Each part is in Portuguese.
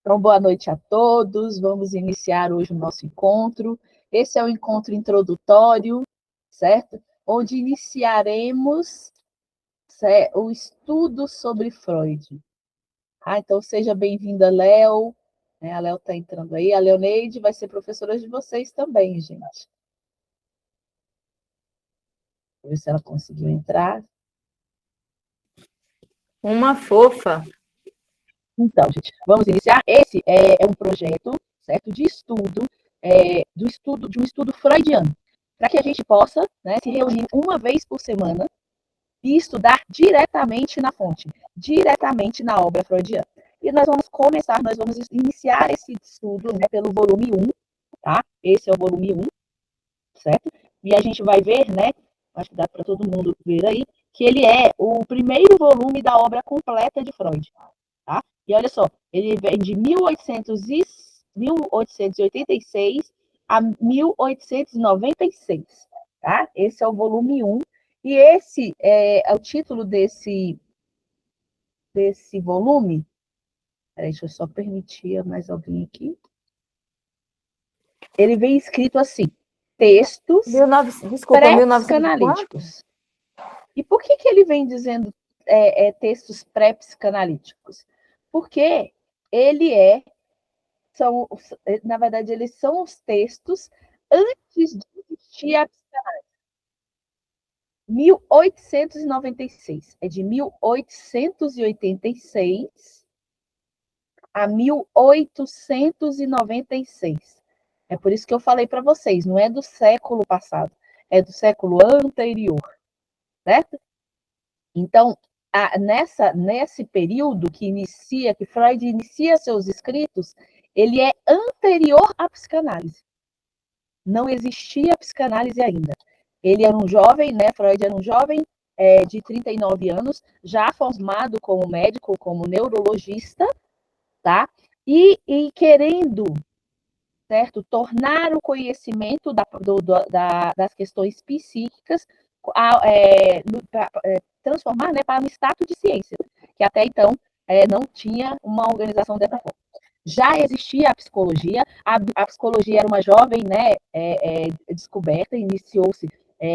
Então, boa noite a todos. Vamos iniciar hoje o nosso encontro. Esse é o encontro introdutório, certo? Onde iniciaremos o estudo sobre Freud. Então, seja bem-vinda, Léo. A Léo está entrando aí. A Leoneide vai ser professora de vocês também, gente. Vou ver se ela conseguiu entrar. Uma fofa. Então, gente, vamos iniciar. Esse é um projeto, certo, de estudo, de um estudo freudiano, para que a gente possa, né, se reunir uma vez por semana e estudar diretamente na fonte, diretamente na obra freudiana. E nós vamos iniciar esse estudo, né, pelo volume 1, tá? Esse é o volume 1, certo? E a gente vai ver, né, acho que dá para todo mundo ver aí, que ele é o primeiro volume da obra completa de Freud. Tá? E olha só, ele vem de 1886 a 1896. Tá? Esse é o volume 1. E esse é o título desse volume. Peraí, deixa eu só permitir mais alguém aqui. Ele vem escrito assim: textos pré-psicanalíticos. E por que ele vem dizendo textos pré-psicanalíticos? Porque ele na verdade, eles são os textos antes de existir a psicanálise. 1896. É de 1886 a 1896. É por isso que eu falei para vocês, não é do século passado, é do século anterior, certo? Então, nesse período que Freud inicia seus escritos, ele é anterior à psicanálise. Não existia psicanálise ainda. Ele era um jovem, né? Freud era um jovem de 39 anos, já formado como médico, como neurologista, tá? E querendo, certo, tornar o conhecimento das questões psíquicas, transformar, né, para um status de ciência, que até então não tinha uma organização dessa forma. Já existia a psicologia era uma jovem, né, descoberta, iniciou-se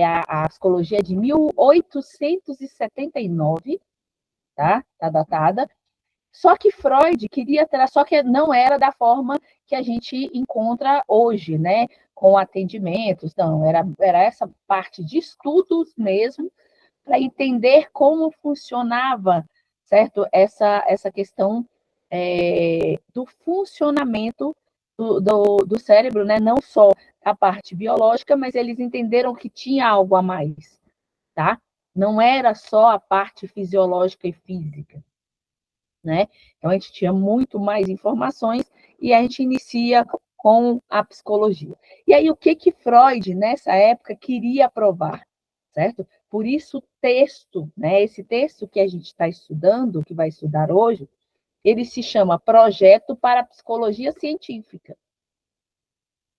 a psicologia de 1879, tá datada, só que Freud queria ter, só que não era da forma que a gente encontra hoje, né, com atendimentos, não, era essa parte de estudos mesmo, para entender como funcionava, certo, essa questão do funcionamento do cérebro, né? Não só a parte biológica, mas eles entenderam que tinha algo a mais, tá? Não era só a parte fisiológica e física, né? Então a gente tinha muito mais informações e a gente inicia com a psicologia. E aí o que Freud nessa época queria provar, certo? Por isso o texto, né? Esse texto que a gente está estudando, que vai estudar hoje, ele se chama Projeto para a Psicologia Científica.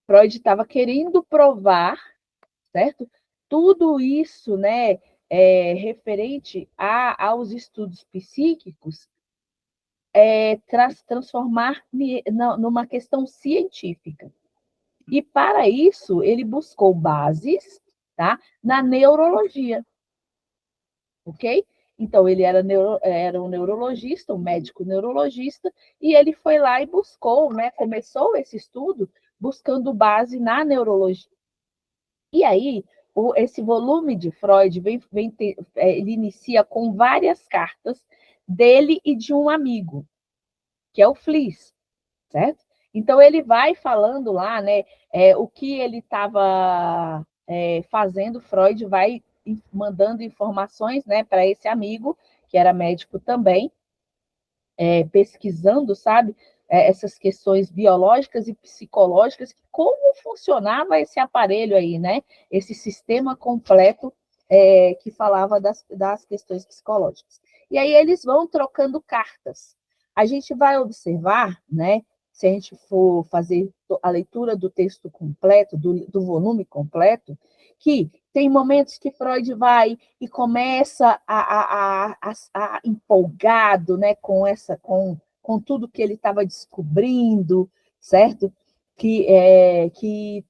Freud estava querendo provar, certo? Tudo isso, né, referente aos estudos psíquicos, transformar numa questão científica. E, para isso, ele buscou bases, tá, na neurologia. Ok? Então, ele era um neurologista, um médico neurologista, e ele foi lá e buscou, né, começou esse estudo buscando base na neurologia. E aí, esse volume de Freud ele inicia com várias cartas dele e de um amigo, que é o Fliess, certo? Então, ele vai falando lá, né, o que ele estava fazendo, Freud vai mandando informações, né, para esse amigo, que era médico também, pesquisando, sabe, essas questões biológicas e psicológicas, como funcionava esse aparelho aí, né, esse sistema completo que falava das questões psicológicas. E aí eles vão trocando cartas. A gente vai observar, né, se a gente for fazer a leitura do texto completo, do volume completo, que tem momentos que Freud vai e começa a empolgado, né, com com tudo que ele estava descobrindo, certo? Que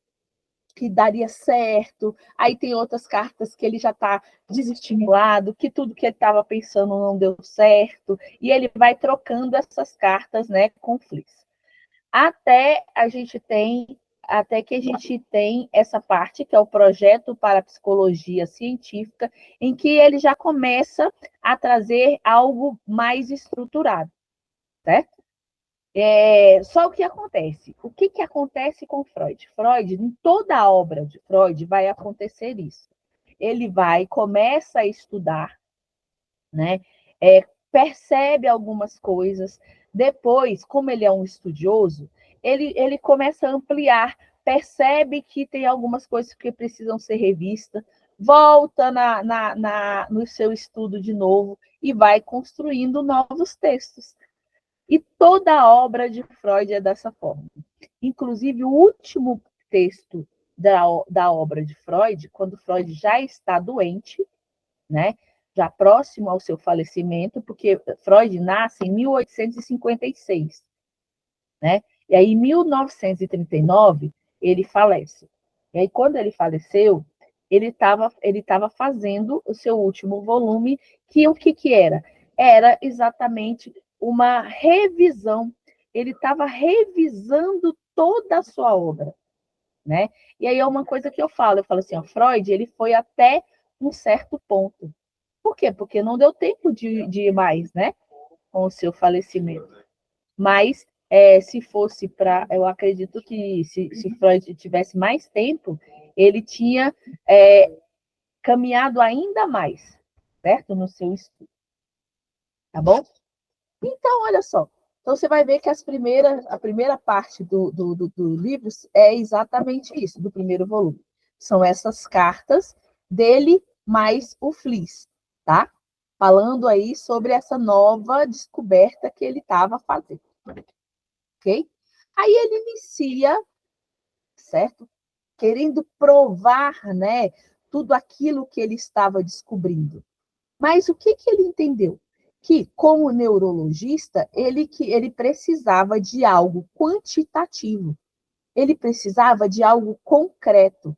daria certo. Aí tem outras cartas que ele já está desestimulado, que tudo que ele estava pensando não deu certo, e ele vai trocando essas cartas, né, com o Fliss. Até que a gente tem essa parte, que é o projeto para a psicologia científica, em que ele já começa a trazer algo mais estruturado, certo? Só o que acontece? O que acontece com Freud? Freud, em toda a obra de Freud, vai acontecer isso. Ele começa a estudar, né? Percebe algumas coisas. Depois, como ele é um estudioso, ele começa a ampliar, percebe que tem algumas coisas que precisam ser revistas, volta no seu estudo de novo e vai construindo novos textos. E toda a obra de Freud é dessa forma. Inclusive, o último texto da obra de Freud, quando Freud já está doente, né, já próximo ao seu falecimento, porque Freud nasce em 1856, né? E aí, em 1939, ele falece. E aí, quando ele faleceu, ele tava fazendo o seu último volume, que o que era? Era exatamente uma revisão. Ele estava revisando toda a sua obra, né? E aí é uma coisa que eu falo assim, ó, Freud, ele foi até um certo ponto. Por quê? Porque não deu tempo de ir mais, né? Com o seu falecimento. Mas, se fosse eu acredito que se Freud tivesse mais tempo, ele tinha caminhado ainda mais, certo? No seu estudo. Tá bom? Então, olha só. Então, você vai ver que a primeira parte do livro é exatamente isso, do primeiro volume. São essas cartas dele mais o Fliss, tá? Falando aí sobre essa nova descoberta que ele estava fazendo. Ok? Aí ele inicia, certo? Querendo provar, né, tudo aquilo que ele estava descobrindo. Mas o que ele entendeu? Que, como neurologista, ele precisava de algo quantitativo, ele precisava de algo concreto.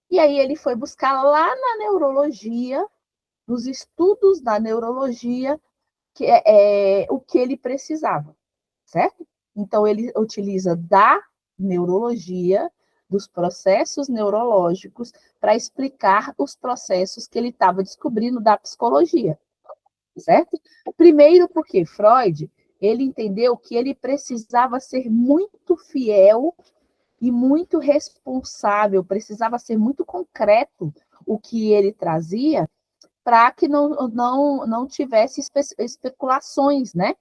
E aí ele foi buscar lá na neurologia, nos estudos da neurologia, o que ele precisava, certo? Então, ele utiliza da neurologia, dos processos neurológicos, para explicar os processos que ele estava descobrindo da psicologia, certo? Primeiro, porque Freud, ele entendeu que ele precisava ser muito fiel e muito responsável, precisava ser muito concreto o que ele trazia, para que não tivesse especulações, né?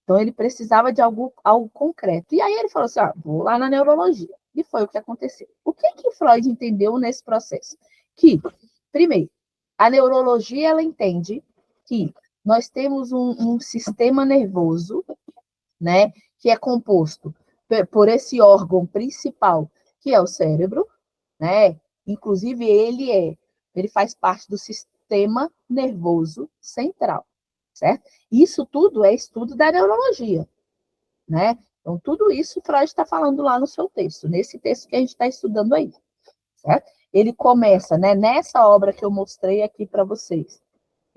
Então, ele precisava de algo concreto. E aí ele falou assim, vou lá na neurologia. E foi o que aconteceu. O que Freud entendeu nesse processo? Que, primeiro, a neurologia, ela entende que nós temos um sistema nervoso, né, que é composto por esse órgão principal, que é o cérebro, né? Inclusive, ele faz parte do sistema nervoso central, certo? Isso tudo é estudo da neurologia, né? Então, tudo isso Freud está falando lá no seu texto, nesse texto que a gente está estudando aí, certo? Ele começa, né, nessa obra que eu mostrei aqui para vocês.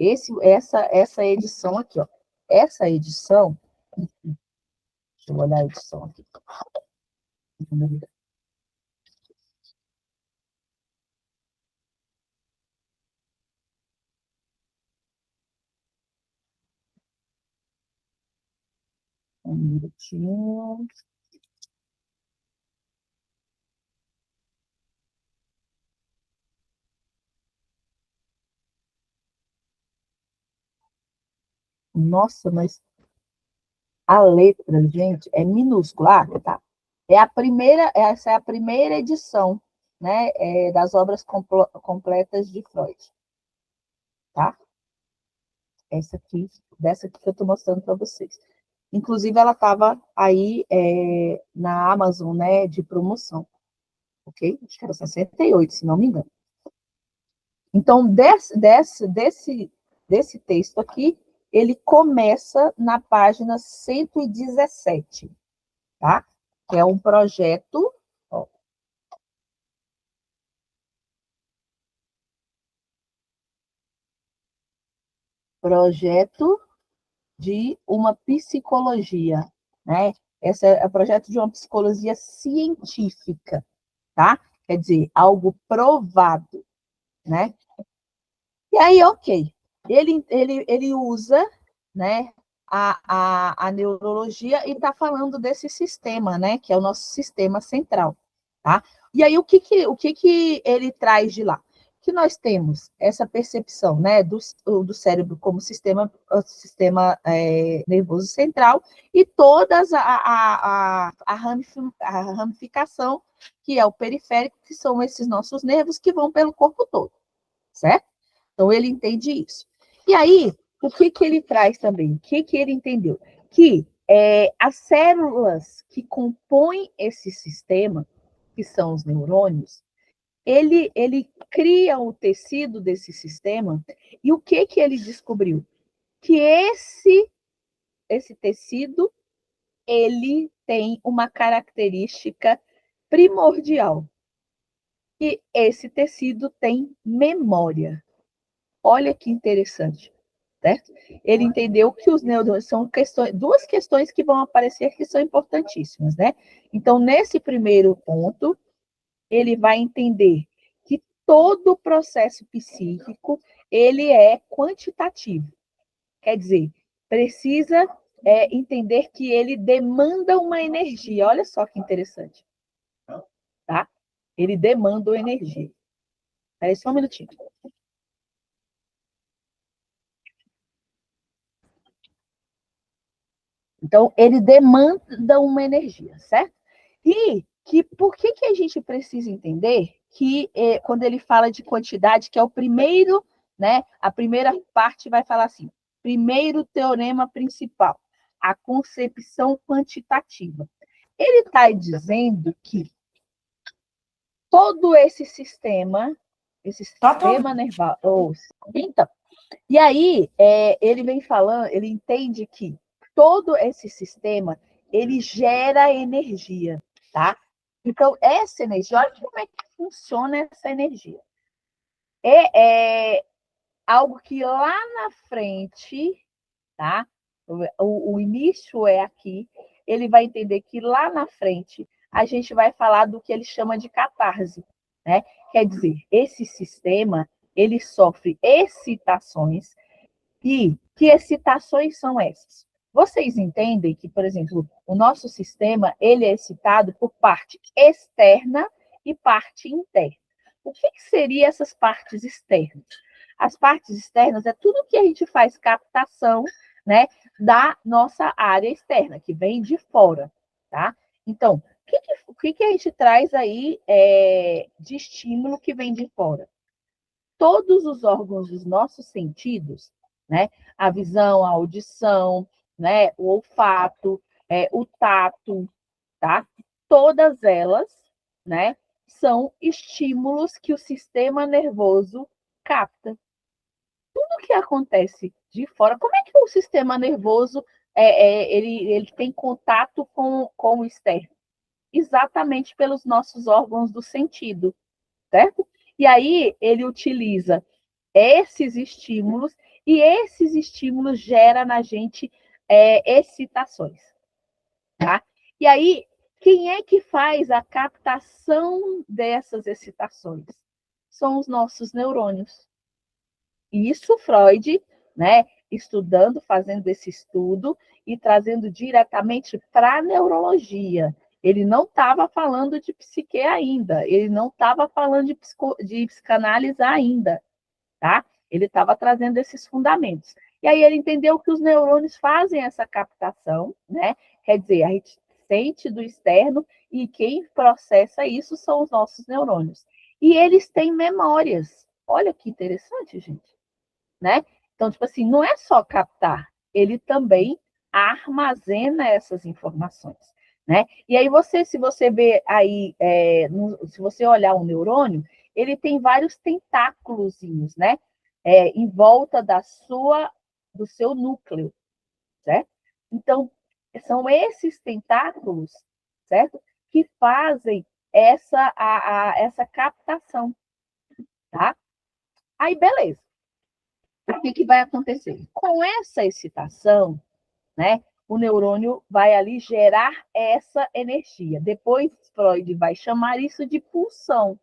Essa edição aqui, ó. Essa edição, deixa eu olhar a edição aqui. Um minutinho. Nossa, mas a letra, gente, é minúscula. Tá. Essa é a primeira edição, né, das obras completas de Freud. Tá? Dessa aqui que eu estou mostrando para vocês. Inclusive, ela estava aí na Amazon, né, de promoção. Ok? Acho que era 68, se não me engano. Então, desse texto aqui, ele começa na página 117, tá? Que é um projeto, ó, projeto de uma psicologia, né? Esse é o projeto de uma psicologia científica, tá? Quer dizer, algo provado, né? E aí, ok, ele usa, né, a neurologia e está falando desse sistema, né, que é o nosso sistema central, tá? E aí, o que que ele traz de lá? Que nós temos essa percepção, né, do cérebro como sistema nervoso central e todas a ramificação, que é o periférico, que são esses nossos nervos que vão pelo corpo todo, certo? Então, ele entende isso. E aí, o que que ele traz também? O que que ele entendeu? Que as células que compõem esse sistema, que são os neurônios, ele cria o tecido desse sistema, e o que que ele descobriu? Que esse tecido, ele tem uma característica primordial, que esse tecido tem memória. Olha que interessante, certo? Ele entendeu que os neurônios são duas questões que vão aparecer que são importantíssimas, né? Então, nesse primeiro ponto, ele vai entender que todo o processo psíquico, ele é quantitativo. Quer dizer, precisa entender que ele demanda uma energia. Olha só que interessante, tá? Ele demanda uma energia. Espera aí só um minutinho. Então, ele demanda uma energia, certo? E por que a gente precisa entender que, quando ele fala de quantidade, que é o primeiro, né? A primeira parte vai falar assim: primeiro teorema principal, a concepção quantitativa. Ele está dizendo que todo esse sistema nervoso. Então, e aí, ele vem falando, ele entende que todo esse sistema, ele gera energia, tá? Então, essa energia, olha como é que funciona essa energia. É algo que lá na frente, tá? O início é aqui, ele vai entender que lá na frente a gente vai falar do que ele chama de catarse, né? Quer dizer, esse sistema, ele sofre excitações. E que excitações são essas? Vocês entendem que, por exemplo, o nosso sistema, ele é excitado por parte externa e parte interna. O que que seria essas partes externas? As partes externas é tudo que a gente faz captação, né, da nossa área externa, que vem de fora, tá? Então, o que que a gente traz aí de estímulo que vem de fora? Todos os órgãos dos nossos sentidos, né? A visão, a audição, né? O olfato, o tato, tá? Todas elas, né? São estímulos que o sistema nervoso capta. Tudo que acontece de fora, como é que o sistema nervoso ele tem contato com o externo? Exatamente pelos nossos órgãos do sentido, certo? E aí ele utiliza esses estímulos, e esses estímulos geram na gente excitações, tá? E aí, quem é que faz a captação dessas excitações? São os nossos neurônios. E isso Freud, né, estudando, fazendo esse estudo e trazendo diretamente para a neurologia. Ele não estava falando de psique ainda, ele não estava falando de psicanálise ainda, tá? Ele estava trazendo esses fundamentos. E aí ele entendeu que os neurônios fazem essa captação, né? Quer dizer, a gente sente do externo e quem processa isso são os nossos neurônios. E eles têm memórias. Olha que interessante, gente, né? Então, tipo assim, não é só captar, ele também armazena essas informações, né? E aí se você vê aí, se você olhar o neurônio, ele tem vários tentáculozinhos, né? Em volta da sua do seu núcleo, certo? Então, são esses tentáculos, certo? Que fazem essa captação, tá? Aí, beleza. O que vai acontecer? Com essa excitação, né, o neurônio vai ali gerar essa energia. Depois, Freud vai chamar isso de pulsão,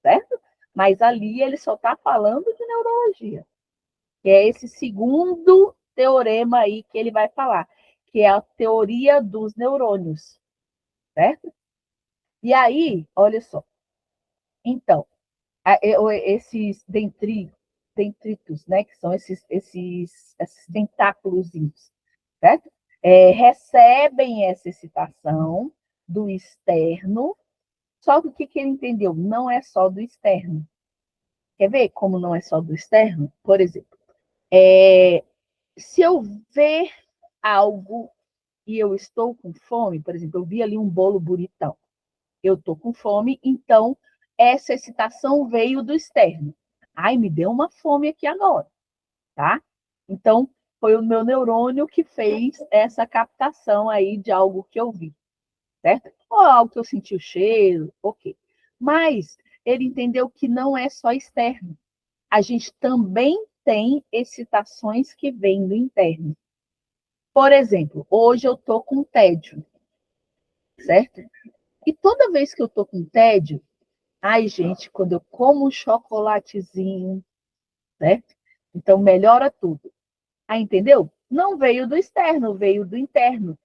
certo? Mas ali ele só está falando de neurologia, que é esse segundo teorema aí que ele vai falar, que é a teoria dos neurônios, certo? E aí, olha só. Então, esses dentritos, né, que são esses tentáculos, certo? Recebem essa excitação do externo, só que o que ele entendeu? Não é só do externo. Quer ver como não é só do externo? Por exemplo, se eu ver algo e eu estou com fome, por exemplo, eu vi ali um bolo bonitão, eu estou com fome, então essa excitação veio do externo. Ai, me deu uma fome aqui agora, tá? Então, foi o meu neurônio que fez essa captação aí de algo que eu vi, certo? Ou algo que eu senti o cheiro, ok. Mas ele entendeu que não é só externo. A gente também tem excitações que vêm do interno. Por exemplo, hoje eu estou com tédio, certo? E toda vez que eu estou com tédio, ai, gente, quando eu como um chocolatezinho, certo? Então melhora tudo. Ah, entendeu? Não veio do externo, veio do interno.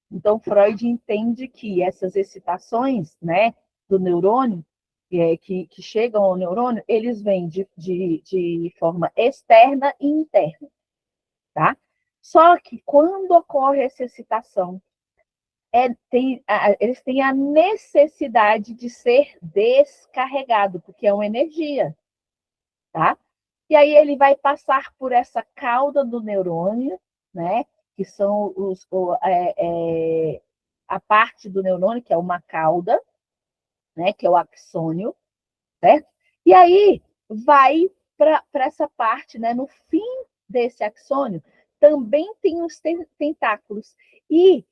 Então, Freud entende que essas excitações, né, do neurônio, que chegam ao neurônio, eles vêm de forma externa e interna, tá? Só que quando ocorre essa excitação, eles têm a necessidade de ser descarregado, porque é uma energia, tá? E aí ele vai passar por essa cauda do neurônio, né? Que são a parte do neurônio, que é uma cauda, né? Que é o axônio, certo? E aí vai para essa parte, né? No fim desse axônio, também tem os tentáculos. E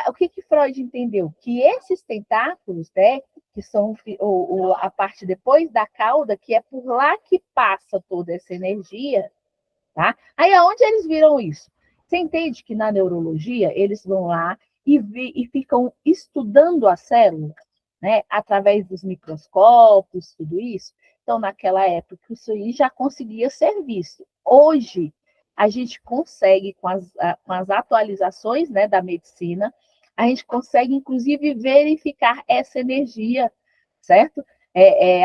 o que Freud entendeu? Que esses tentáculos, né? Que são a parte depois da cauda, que é por lá que passa toda essa energia, tá? Aí aonde eles viram isso? Você entende que na neurologia eles vão lá e ficam estudando a célula, né? Através dos microscópios, tudo isso. Então, naquela época, isso aí já conseguia ser visto. Hoje, a gente consegue, com as atualizações, né, da medicina, a gente consegue, inclusive, verificar essa energia, certo?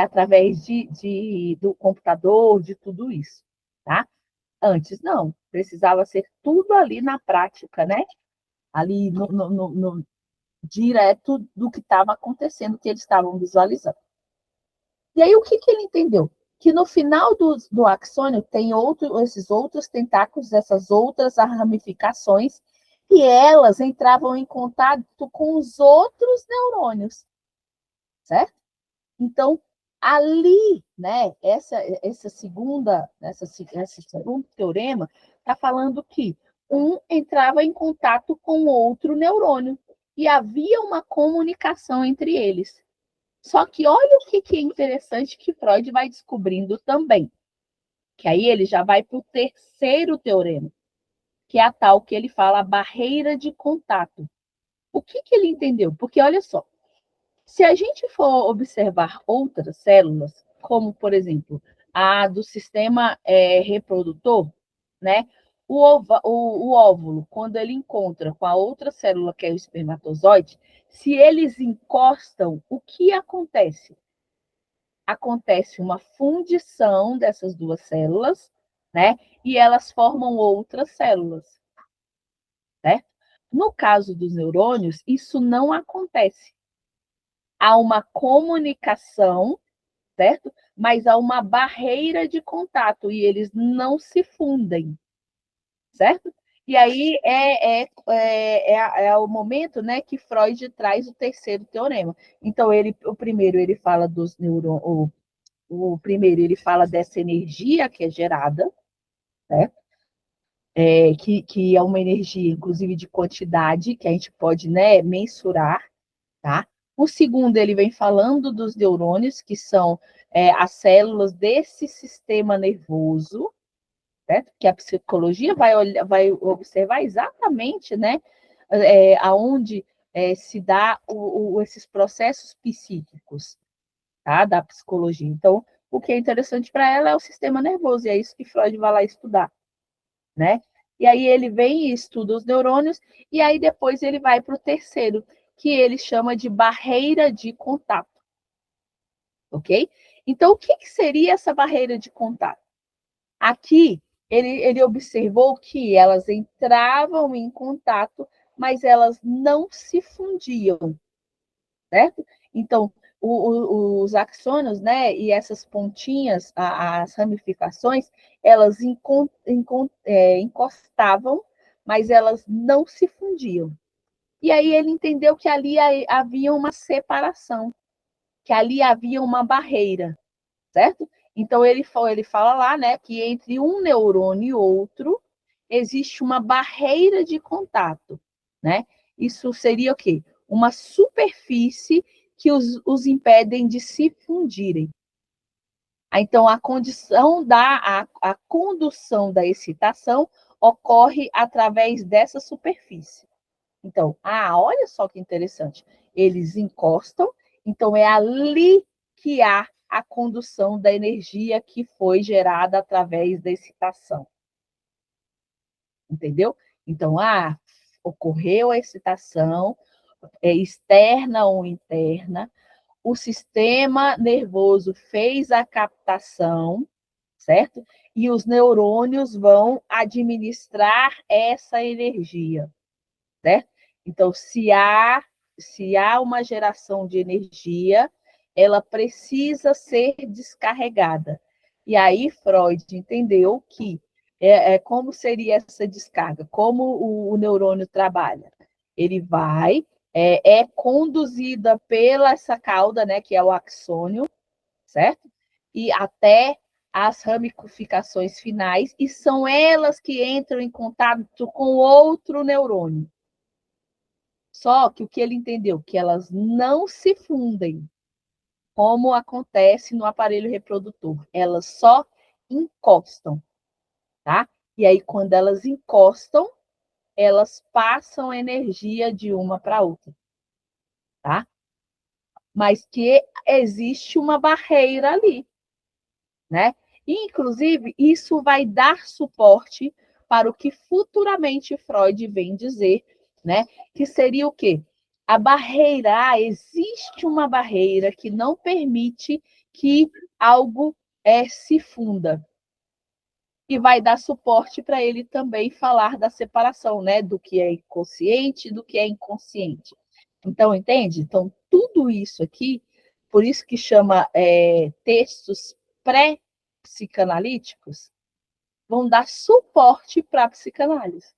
Através do computador, de tudo isso, tá? Antes, não. Precisava ser tudo ali na prática, né? Ali no direto do que estava acontecendo, que eles estavam visualizando. E aí, o que ele entendeu? Que no final do axônio tem esses outros tentáculos, essas outras ramificações, e elas entravam em contato com os outros neurônios, certo? Então, ali, né, esse segundo teorema está falando que um entrava em contato com outro neurônio e havia uma comunicação entre eles. Só que olha o que é interessante que Freud vai descobrindo também, que aí ele já vai para o terceiro teorema, que é a tal que ele fala, a barreira de contato. O que ele entendeu? Porque olha só, se a gente for observar outras células, como, por exemplo, a do sistema reprodutor, né? O óvulo, quando ele encontra com a outra célula, que é o espermatozoide, se eles encostam, o que acontece? Acontece uma fundição dessas duas células, né? E elas formam outras células, certo? No caso dos neurônios, isso não acontece. Há uma comunicação, certo? Mas há uma barreira de contato e eles não se fundem, certo? E aí é o momento, né, que Freud traz o terceiro teorema. Então, o primeiro ele fala dos neurônios, o primeiro ele fala dessa energia que é gerada, certo? que é uma energia, inclusive, de quantidade, que a gente pode, né, mensurar, tá? O segundo, ele vem falando dos neurônios, que são as células desse sistema nervoso, certo? Que a psicologia vai observar exatamente, né, aonde se dá esses processos psíquicos, tá? Da psicologia. Então, o que é interessante para ela é o sistema nervoso, e é isso que Freud vai lá estudar, né? E aí ele vem e estuda os neurônios, e aí depois ele vai para o terceiro, que ele chama de barreira de contato, ok? Então, o que seria essa barreira de contato? Aqui, ele observou que elas entravam em contato, mas elas não se fundiam, certo? Então, os axônios, né, e essas pontinhas, as ramificações, elas encostavam, mas elas não se fundiam. E aí ele entendeu que ali havia uma separação, que ali havia uma barreira, certo? Então ele fala lá, né, que entre um neurônio e outro existe uma barreira de contato, né? Isso seria o quê? Uma superfície que os impedem de se fundirem. Então, a condução da excitação ocorre através dessa superfície. Então, olha só que interessante. Eles encostam, então é ali que há a condução da energia que foi gerada através da excitação. Entendeu? Então, ocorreu a excitação, externa ou interna, o sistema nervoso fez a captação, certo? E os neurônios vão administrar essa energia, certo? Então, se há uma geração de energia, ela precisa ser descarregada. E aí Freud entendeu que como seria essa descarga, como o neurônio trabalha. Ele é conduzida pela essa cauda, né, que é o axônio, certo? E até as ramificações finais, e são elas que entram em contato com outro neurônio. Só que o que ele entendeu? Que elas não se fundem, como acontece no aparelho reprodutor. Elas só encostam, tá? E aí, quando elas encostam, elas passam energia de uma para outra, tá? Mas que existe uma barreira ali, né? E, inclusive, isso vai dar suporte para o que futuramente Freud vem dizer, né? Que seria o quê? A barreira, existe uma barreira que não permite que algo se funda. E vai dar suporte para ele também falar da separação, né? Do que é consciente e do que é inconsciente. Então, entende? Então, tudo isso aqui, por isso que chama textos pré-psicanalíticos, vão dar suporte para a psicanálise.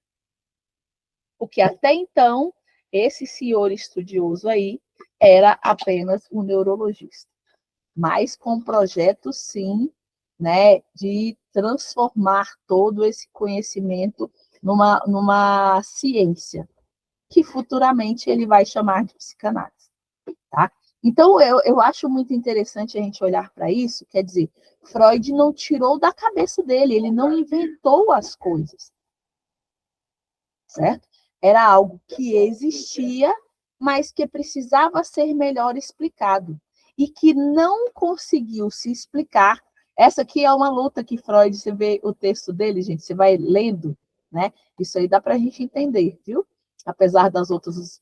Porque até então, esse senhor estudioso aí era apenas um neurologista, mas com projeto, sim, né, de transformar todo esse conhecimento numa ciência, que futuramente ele vai chamar de psicanálise. Tá? Então, eu acho muito interessante a gente olhar para isso, quer dizer, Freud não tirou da cabeça dele, ele não inventou as coisas, certo? Era algo que existia, mas que precisava ser melhor explicado, e que não conseguiu se explicar. Essa aqui é uma luta que Freud, você vê o texto dele, gente, você vai lendo, né? Isso aí dá para a gente entender, viu? Apesar das outras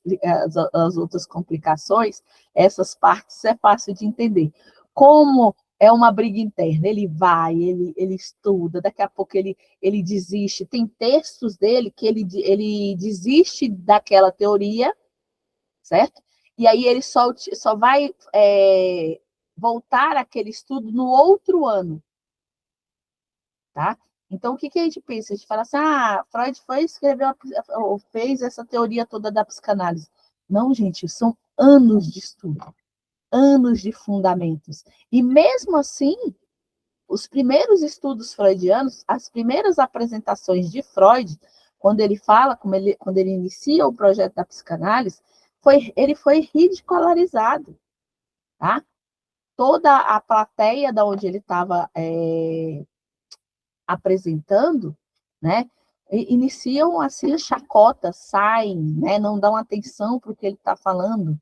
complicações, essas partes é fácil de entender. Como é uma briga interna, ele estuda, daqui a pouco ele desiste. Tem textos dele que ele desiste daquela teoria, certo? E aí ele só vai voltar àquele estudo no outro ano, tá? Então, o que a gente pensa? A gente fala assim, Freud fez essa teoria toda da psicanálise. Não, gente, são anos de estudo, anos de fundamentos. E mesmo assim, os primeiros estudos freudianos, as primeiras apresentações de Freud, quando ele fala, quando ele inicia o projeto da psicanálise, ele foi ridicularizado, tá? Toda a plateia da onde ele estava apresentando, né, iniciam assim chacotas, saem, né, não dão atenção para o que ele está falando,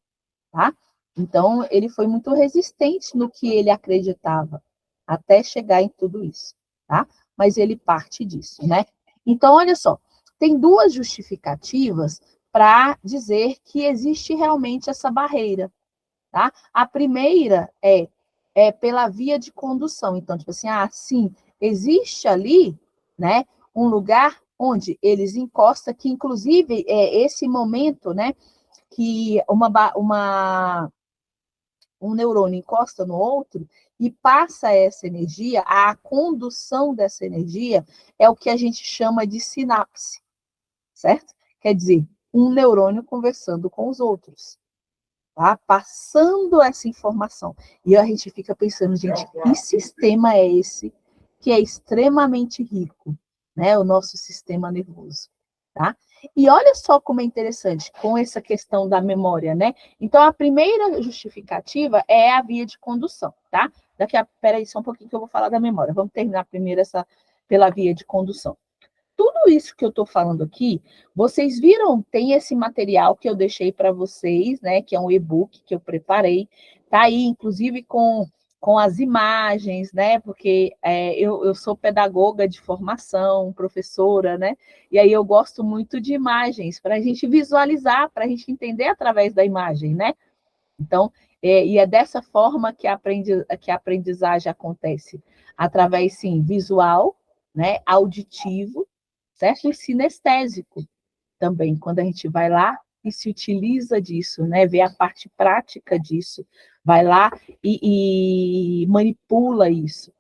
tá? Então, ele foi muito resistente no que ele acreditava, até chegar em tudo isso, tá? Mas ele parte disso, né? Então, olha só, tem duas justificativas para dizer que existe realmente essa barreira, tá? A primeira é pela via de condução. Então, tipo assim, sim, existe ali, né, um lugar onde eles encostam, que inclusive é esse momento, né, que um neurônio encosta no outro e passa essa energia, a condução dessa energia é o que a gente chama de sinapse, certo? Quer dizer, um neurônio conversando com os outros, tá? Passando essa informação. E a gente fica pensando, gente, que sistema é esse que é extremamente rico, né? O nosso sistema nervoso, tá? E olha só como é interessante com essa questão da memória, né? Então, a primeira justificativa é a via de condução, tá? Peraí, só um pouquinho que eu vou falar da memória. Vamos terminar primeiro pela via de condução. Tudo isso que eu estou falando aqui, vocês viram, tem esse material que eu deixei para vocês, né? Que é um e-book que eu preparei, tá aí, inclusive com as imagens, né? Porque eu sou pedagoga de formação, professora, né? E aí eu gosto muito de imagens para a gente visualizar, para a gente entender através da imagem, né? Então, e é dessa forma que a aprendizagem acontece, através, sim, visual, né? Auditivo, certo? E sinestésico também, quando a gente vai lá e se utiliza disso, né? Vê a parte prática disso, vai lá e manipula isso,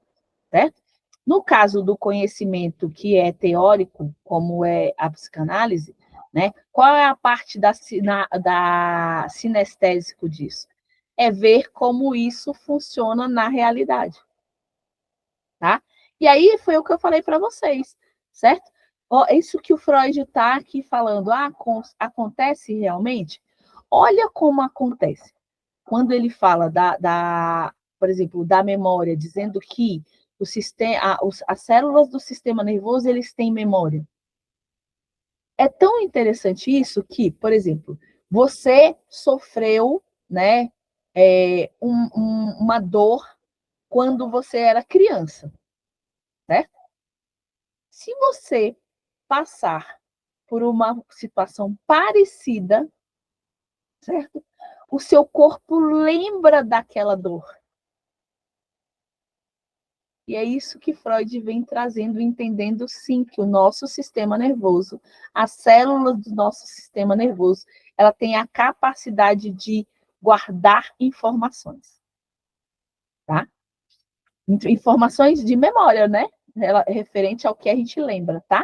certo? No caso do conhecimento que é teórico, como é a psicanálise, né? Qual é a parte da sinestésico disso? É ver como isso funciona na realidade, tá? E aí foi o que eu falei para vocês, certo? Isso que o Freud está aqui falando, acontece realmente? Olha como acontece. Quando ele fala por exemplo, da memória, dizendo que as células do sistema nervoso eles têm memória. É tão interessante isso que, por exemplo, você sofreu, né, uma dor quando você era criança, certo? Se você passar por uma situação parecida, certo? O seu corpo lembra daquela dor. E é isso que Freud vem trazendo, entendendo sim que o nosso sistema nervoso, as células do nosso sistema nervoso, ela tem a capacidade de guardar informações, tá? Informações de memória, né? Referente ao que a gente lembra, tá?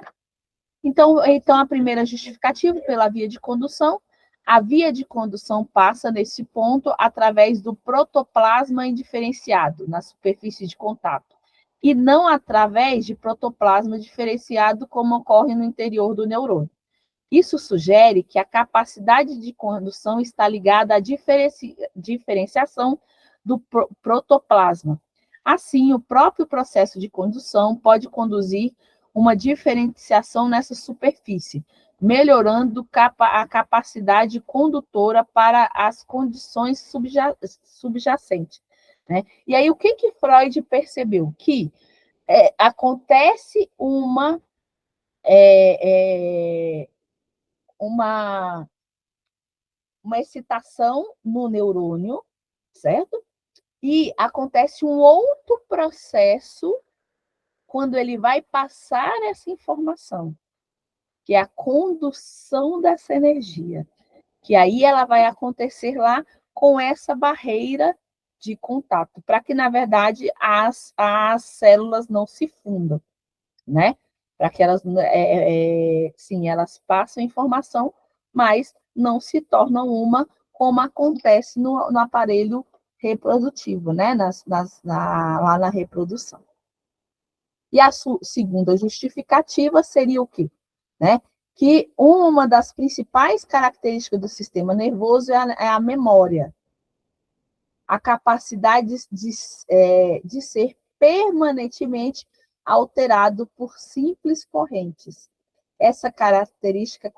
Então, a primeira justificativa pela via de condução, a via de condução passa nesse ponto através do protoplasma indiferenciado na superfície de contato, e não através de protoplasma diferenciado como ocorre no interior do neurônio. Isso sugere que a capacidade de condução está ligada à diferenciação do protoplasma. Assim, o próprio processo de condução pode conduzir uma diferenciação nessa superfície, melhorando a capacidade condutora para as condições subjacentes, né? E aí, o que Freud percebeu? Que acontece uma, uma excitação no neurônio, certo? E acontece um outro processo quando ele vai passar essa informação, que é a condução dessa energia, que aí ela vai acontecer lá com essa barreira de contato, para que, na verdade, as células não se fundam, né? Para que elas, sim, elas passam informação, mas não se tornam uma, como acontece no aparelho reprodutivo, né? Lá na reprodução. E a segunda justificativa seria o quê? Né? Que uma das principais características do sistema nervoso é a memória, a capacidade de ser permanentemente alterado por simples correntes. Essa característica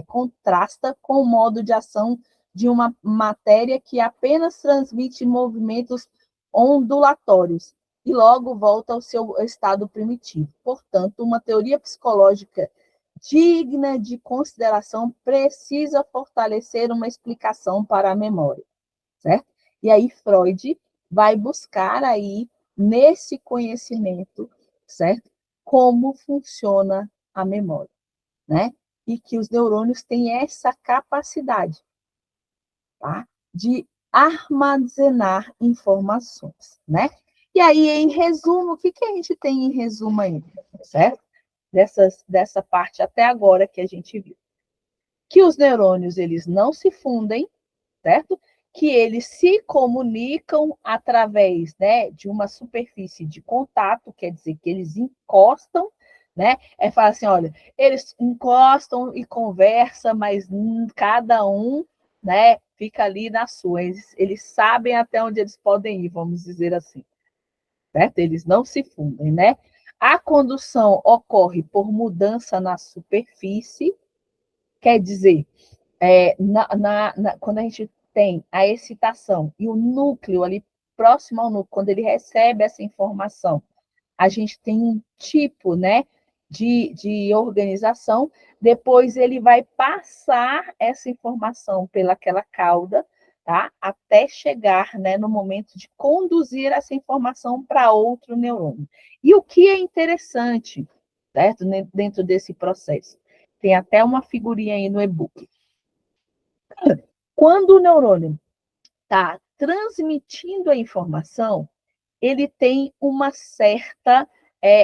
contrasta com o modo de ação de uma matéria que apenas transmite movimentos ondulatórios e logo volta ao seu estado primitivo. Portanto, uma teoria psicológica digna de consideração precisa fortalecer uma explicação para a memória, certo? E aí Freud vai buscar aí nesse conhecimento, certo? Como funciona a memória, né? E que os neurônios têm essa capacidade, tá? De armazenar informações, né? E aí, em resumo, o que a gente tem em resumo aí, certo? Dessa parte até agora que a gente viu. Que os neurônios, eles não se fundem, certo? Que eles se comunicam através, né, de uma superfície de contato, quer dizer que eles encostam, né? Falar assim, olha, eles encostam e conversam, mas cada um, né, fica ali na sua. Eles sabem até onde eles podem ir, vamos dizer assim, certo? Eles não se fundem, né? A condução ocorre por mudança na superfície, quer dizer, quando a gente tem a excitação e o núcleo ali próximo ao núcleo, quando ele recebe essa informação, a gente tem um tipo, né, de organização, depois ele vai passar essa informação pelaquela cauda, tá? Até chegar, né, no momento de conduzir essa informação para outro neurônio. E o que é interessante, certo? Dentro desse processo. Tem até uma figurinha aí no e-book. Quando o neurônio está transmitindo a informação, ele tem uma certa,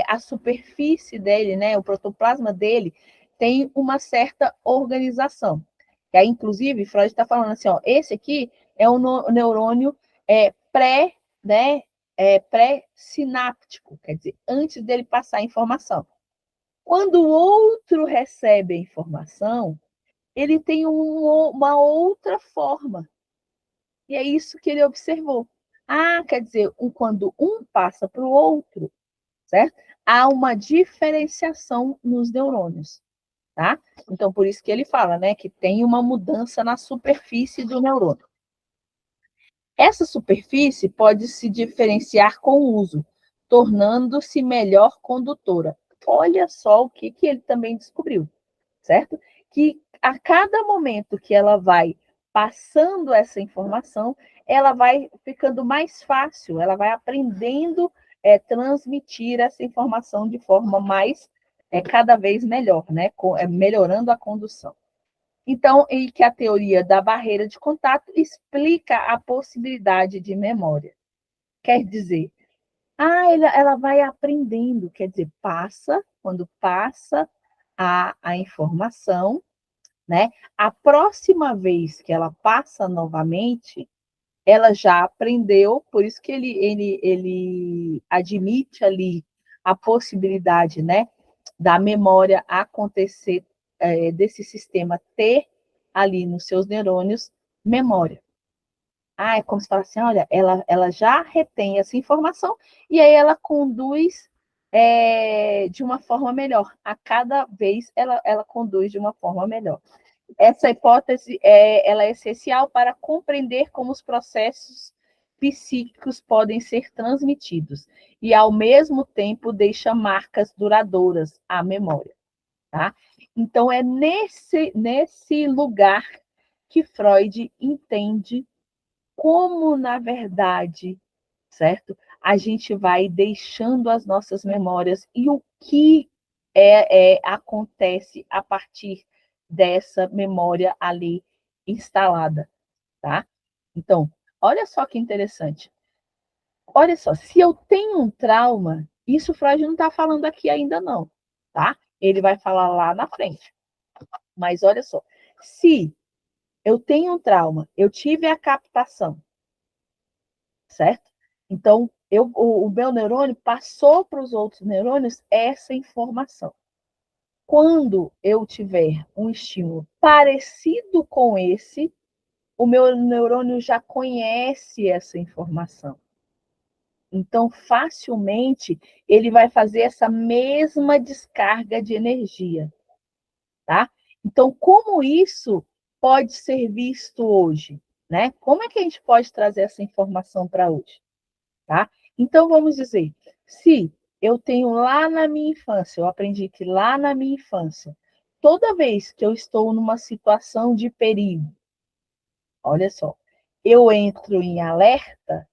a superfície dele, né, o protoplasma dele, tem uma certa organização. E aí, inclusive, Freud está falando assim, ó, esse aqui é um neurônio pré, né, pré-sináptico, quer dizer, antes dele passar a informação. Quando o outro recebe a informação, ele tem uma outra forma. E é isso que ele observou. Ah, quer dizer, quando um passa para o outro, certo? Há uma diferenciação nos neurônios, tá? Então, por isso que ele fala, né, que tem uma mudança na superfície do neurônio. Essa superfície pode se diferenciar com o uso, tornando-se melhor condutora. Olha só o que ele também descobriu, certo? Que a cada momento que ela vai passando essa informação, ela vai ficando mais fácil, ela vai aprendendo transmitir essa informação de forma mais, cada vez melhor, né? Melhorando a condução. Então, e que a teoria da barreira de contato explica a possibilidade de memória. Quer dizer, ela vai aprendendo, quer dizer, quando passa a informação, né? A próxima vez que ela passa novamente, ela já aprendeu, por isso que ele admite ali a possibilidade, né, da memória acontecer, desse sistema ter ali nos seus neurônios memória. É como se fala assim, olha, ela já retém essa informação e aí ela conduz de uma forma melhor. A cada vez ela conduz de uma forma melhor. Essa hipótese ela é essencial para compreender como os processos psíquicos podem ser transmitidos e, ao mesmo tempo, deixa marcas duradouras à memória. Tá? Então, é nesse lugar que Freud entende como, na verdade, certo? A gente vai deixando as nossas memórias e o que acontece a partir dessa memória ali instalada, tá? Então, olha só que interessante. Olha só, se eu tenho um trauma, isso Freud não está falando aqui ainda não, tá? Ele vai falar lá na frente. Mas olha só, se eu tenho um trauma, eu tive a captação, certo? Então, o meu neurônio passou para os outros neurônios essa informação. Quando eu tiver um estímulo parecido com esse, o meu neurônio já conhece essa informação. Então, facilmente, ele vai fazer essa mesma descarga de energia, tá? Então, como isso pode ser visto hoje, né? Como é que a gente pode trazer essa informação para hoje, tá? Então, vamos dizer, se eu tenho lá na minha infância, eu aprendi que lá na minha infância, toda vez que eu estou numa situação de perigo, olha só, eu entro em alerta,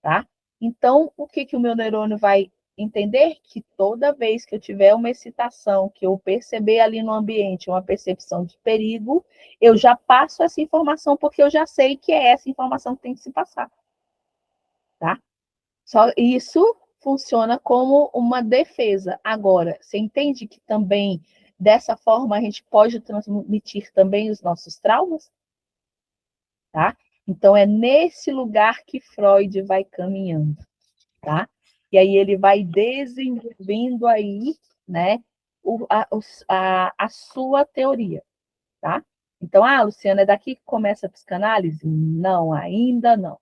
tá? Então, o que o meu neurônio vai entender? Que toda vez que eu tiver uma excitação, que eu perceber ali no ambiente uma percepção de perigo, eu já passo essa informação, porque eu já sei que é essa informação que tem que se passar, tá? Só isso funciona como uma defesa. Agora, você entende que também, dessa forma, a gente pode transmitir também os nossos traumas? Tá? Então, é nesse lugar que Freud vai caminhando, tá? E aí ele vai desenvolvendo aí, né, a sua teoria, tá? Então, Luciana, é daqui que começa a psicanálise? Não, ainda não.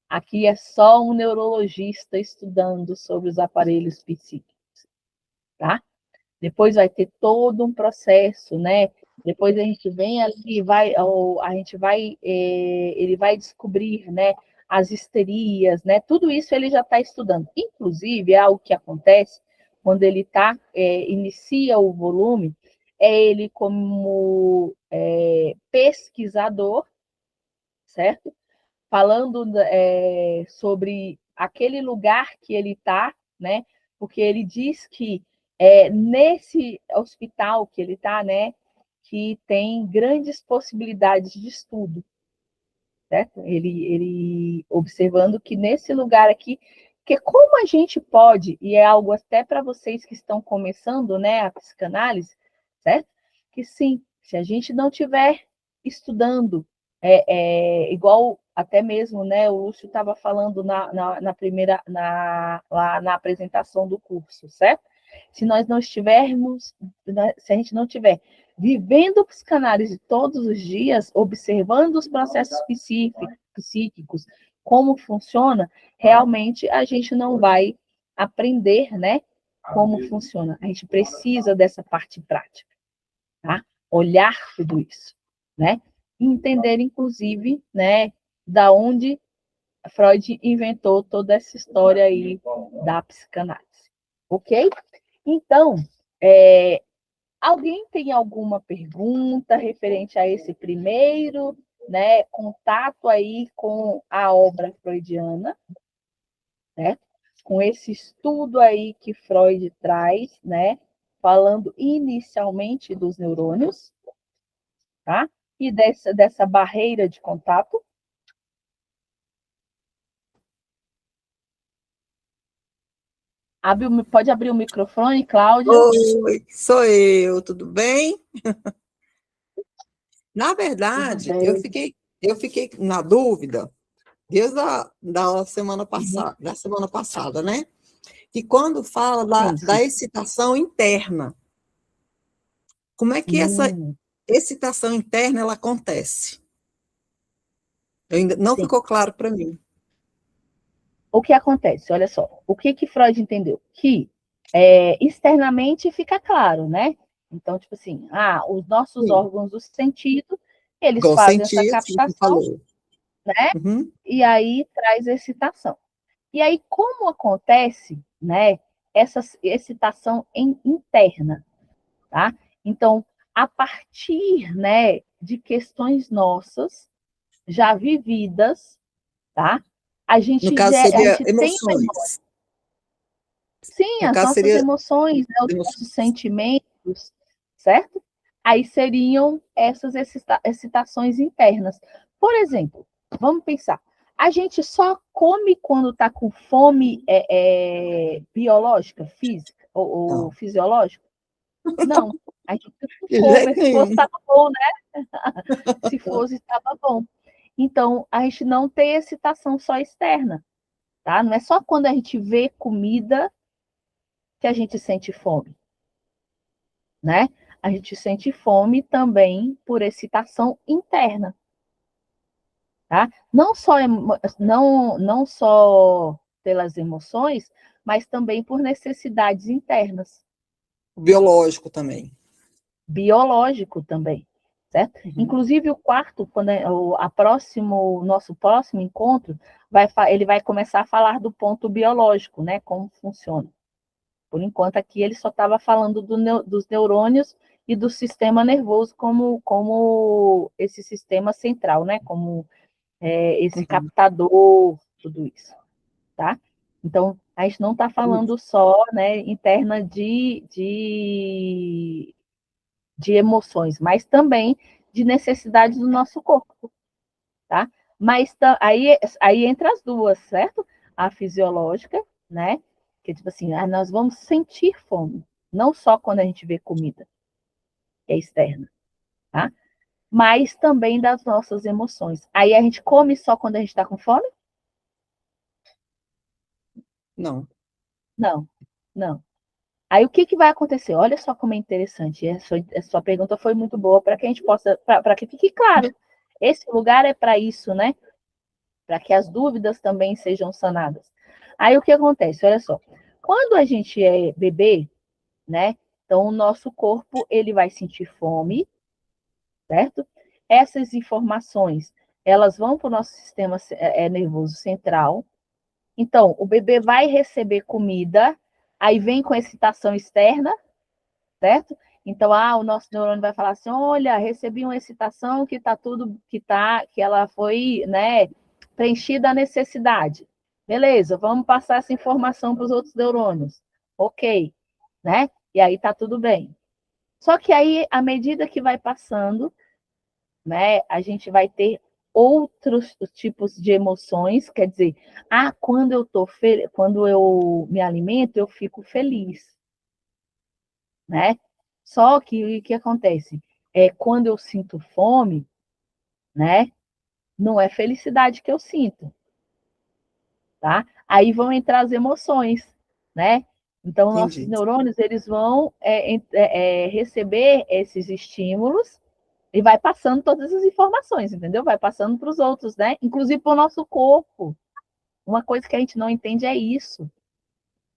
Aqui é só um neurologista estudando sobre os aparelhos psíquicos, tá? Depois vai ter todo um processo, né? Depois a gente vem ali, ele vai descobrir, né, as histerias, né? Tudo isso ele já está estudando. Inclusive, é algo que acontece quando ele inicia o volume, ele como pesquisador, certo? Falando sobre aquele lugar que ele está, né? Porque ele diz que nesse hospital que ele está, né, que tem grandes possibilidades de estudo, certo? Ele observando que nesse lugar aqui, que como a gente pode, e é algo até para vocês que estão começando, né, a psicanálise, certo? Que sim, se a gente não tiver estudando, igual até mesmo, né, o Lúcio estava falando na primeira, lá na apresentação do curso, certo? Se nós não estivermos, se a gente não tiver vivendo psicanálise todos os dias, observando os processos psíquicos, como funciona, realmente a gente não vai aprender, né, como funciona. A gente precisa dessa parte prática, tá? Olhar tudo isso, né? E entender, inclusive, né, da onde Freud inventou toda essa história aí da psicanálise, ok? Então, alguém tem alguma pergunta referente a esse primeiro, né, contato aí com a obra freudiana, né? Com esse estudo aí que Freud traz, né, falando inicialmente dos neurônios, tá? E dessa barreira de contato. Pode abrir o microfone, Cláudia? Oi, sou eu, tudo bem? Na Tudo verdade, bem. eu fiquei na dúvida desde da Uhum. semana passada, né? Que quando fala Sim, da sim. excitação interna, como é que essa Hum, excitação interna ela acontece? Ainda não sim. ficou claro para mim. O que acontece? Olha só, o que Freud entendeu? Que externamente fica claro, né? Então, tipo assim, os nossos Sim, órgãos do sentido, eles igual fazem essa sentido, você captação, falou. né? Uhum. E aí traz a excitação. E aí, como acontece, né, essa excitação interna, tá? Então, a partir, né, de questões nossas, já vividas, tá? No A caso, seria gente tem memória. emoções. Sim, No as caso, nossas seria emoções, né, os nossos emoções. sentimentos, certo? Aí seriam essas excitações internas. Por exemplo, vamos pensar, a gente só come quando está com fome biológica, física ou Não, fisiológica? Não, a gente não de come, jeito se fosse, nenhum. estava bom, né? Se fosse, estava bom. Então, a gente não tem excitação só externa. tá? Não é só quando a gente vê comida que a gente sente fome, né? A gente sente fome também por excitação interna, tá? Não só pelas emoções, mas também por necessidades internas. Biológico também. Biológico também, certo? Uhum. Inclusive o quarto, quando o nosso próximo encontro, ele vai começar a falar do ponto biológico, né? Como funciona. Por enquanto aqui ele só estava falando dos neurônios e do sistema nervoso como esse sistema central, né? Como esse captador, tudo isso, tá? Então, a gente não está falando só, né, interna de emoções, mas também de necessidades do nosso corpo, tá? Mas aí entra as duas, certo? A fisiológica, né? Que tipo assim, nós vamos sentir fome, não só quando a gente vê comida, que é externa, tá? Mas também das nossas emoções. Aí a gente come só quando a gente está com fome? Não. Não, não. Aí o que vai acontecer? Olha só como é interessante. A sua pergunta foi muito boa para que a gente possa, para que fique claro. Esse lugar é para isso, né? Para que as dúvidas também sejam sanadas. Aí o que acontece? Olha só. Quando a gente é bebê, né? Então o nosso corpo ele vai sentir fome, certo? Essas informações elas vão para o nosso sistema nervoso central. Então o bebê vai receber comida, aí vem com excitação externa, certo? Então, o nosso neurônio vai falar assim: olha, recebi uma excitação que está tudo, que ela foi, né, preenchida a necessidade. Beleza, vamos passar essa informação para os outros neurônios. Ok, né? E aí tá tudo bem. Só que aí, à medida que vai passando, né, a gente vai ter outros tipos de emoções, quer dizer, quando eu me alimento, eu fico feliz, né? Só que o que acontece? Quando eu sinto fome, né? Não é felicidade que eu sinto, tá? Aí vão entrar as emoções, né? Então, nossos Entendi. neurônios, eles vão receber esses estímulos e vai passando todas as informações, entendeu? Vai passando para os outros, né? Inclusive para o nosso corpo. Uma coisa que a gente não entende é isso,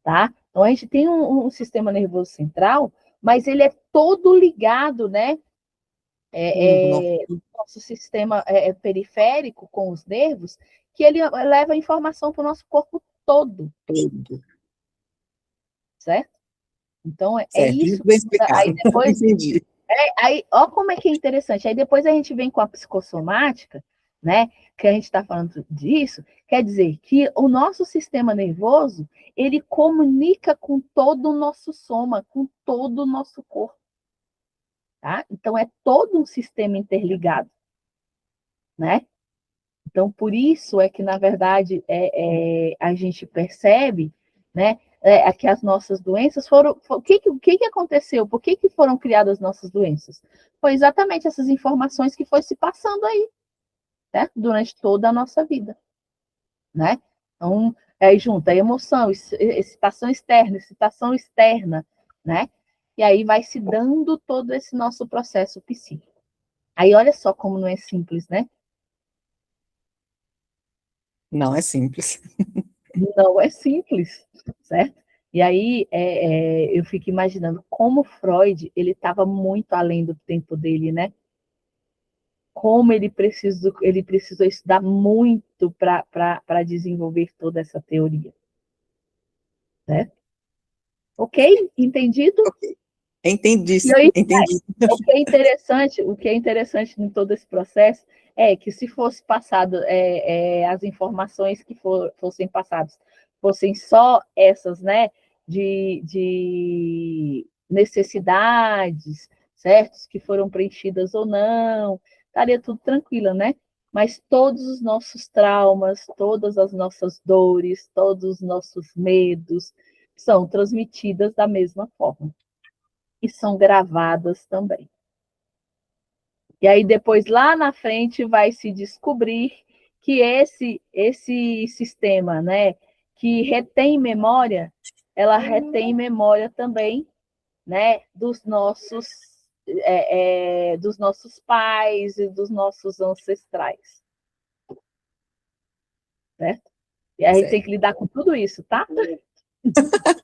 tá? Então, a gente tem um sistema nervoso central, mas ele é todo ligado, né? Nosso sistema periférico com os nervos, que ele leva a informação para o nosso corpo todo, Tudo. certo? Então, é Certo, isso. isso bem Aí explicado. depois, Entendi. ó como é que é interessante. Aí depois a gente vem com a psicossomática, né? Que a gente está falando disso, quer dizer que o nosso sistema nervoso, ele comunica com todo o nosso soma, com todo o nosso corpo, tá? Então, é todo um sistema interligado, né? Então, por isso é que, na verdade, a gente percebe, né, que as nossas doenças foram. O que aconteceu? Por que foram criadas as nossas doenças? Foi exatamente essas informações que foi se passando aí, né, durante toda a nossa vida, né? Então, aí junta a emoção, excitação externa, né? E aí vai se dando todo esse nosso processo psíquico. Aí olha só como não é simples, né? Não é simples. Não é simples, certo? E aí eu fico imaginando como Freud ele estava muito além do tempo dele, né? Como ele precisou estudar muito para desenvolver toda essa teoria, né? Ok? Entendido? Ok. Entendi, E aí, entendi. o que é interessante em todo esse processo é que se fosse passado as informações que fossem passadas fossem só essas, né, de necessidades, certos, que foram preenchidas ou não, estaria tudo tranquilo, né? Mas todos os nossos traumas, todas as nossas dores, todos os nossos medos são transmitidas da mesma forma e são gravadas também. E aí depois lá na frente vai se descobrir que esse sistema, né, que retém memória, ela retém memória também, né, dos nossos pais e dos nossos ancestrais, certo? E a gente tem que lidar com tudo isso, tá?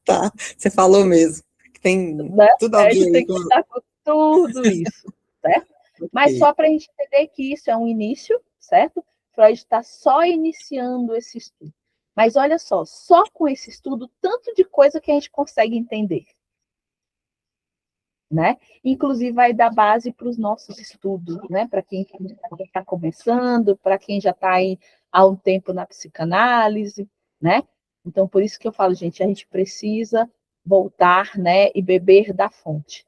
Tá, você falou mesmo. Tem Né? tudo a A ver gente aí tem com. que lidar com tudo isso, certo? Mas Ok. só para a gente entender que isso é um início, certo? Freud está só iniciando esse estudo. Mas olha só com esse estudo, tanto de coisa que a gente consegue entender, né? Inclusive vai dar base para os nossos estudos, né? Para quem está começando, para quem já está aí há um tempo na psicanálise, né? Então, por isso que eu falo, gente, a gente precisa voltar, né, e beber da fonte.